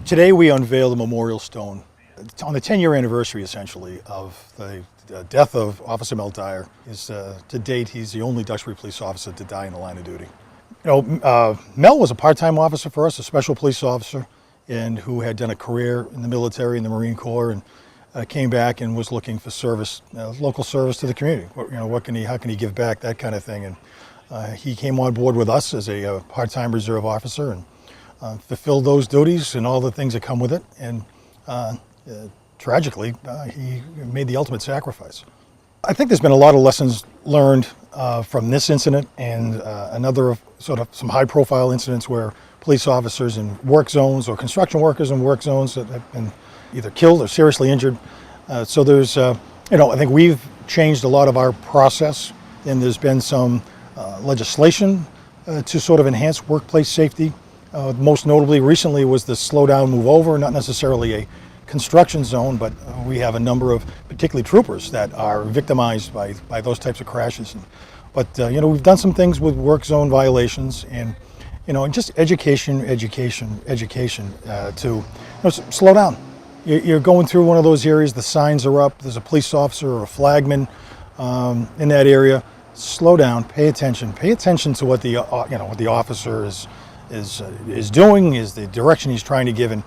Today we unveiled a memorial stone on the 10-year anniversary, essentially, of the death of Officer Mel Dyer. To date, he's the only Duxbury police officer to die in the line of duty. Mel was a part-time officer for us, a special police officer, and who had done a career in the military, in the Marine Corps, and came back and was looking for service, local service to the community. How can he give back, that kind of thing. And he came on board with us as a part-time reserve officer and fulfilled those duties and all the things that come with it. And tragically, he made the ultimate sacrifice. I think there's been a lot of lessons learned from this incident and another of some high-profile incidents where police officers in work zones or construction workers in work zones that have been either killed or seriously injured. So there's, I think we've changed a lot of our process, and there's been some legislation to sort of enhance workplace safety. Most notably recently was the slow down, move over, not necessarily a construction zone, but we have a number of particularly troopers that are victimized by those types of crashes. But we've done some things with work zone violations and just education to slow down. You're going through one of those areas, the signs are up, there's a police officer or a flagman in that area. Slow down, pay attention to what the officer is doing, is the direction he's trying to give, and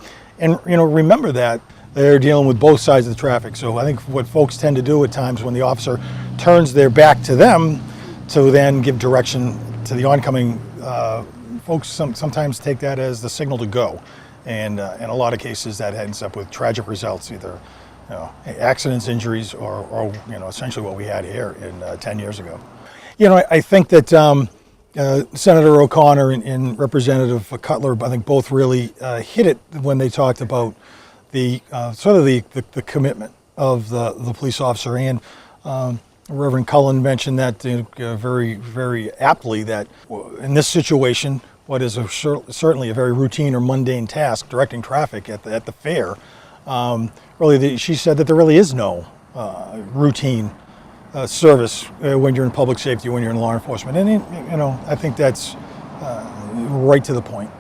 remember that they're dealing with both sides of the traffic. So I think what folks tend to do at times when the officer turns their back to them to then give direction to the oncoming folks, sometimes take that as the signal to go, and in a lot of cases that ends up with tragic results, either accidents, injuries, or essentially what we had here 10 years ago. I think that Senator O'Connor and Representative Cutler, I think both really hit it when they talked about the commitment of the police officer, and Reverend Cullen mentioned that very, very aptly, that in this situation, what is certainly a very routine or mundane task, directing traffic at the fair, she said that there really is no routine service when you're in public safety, when you're in law enforcement, and I think that's right to the point.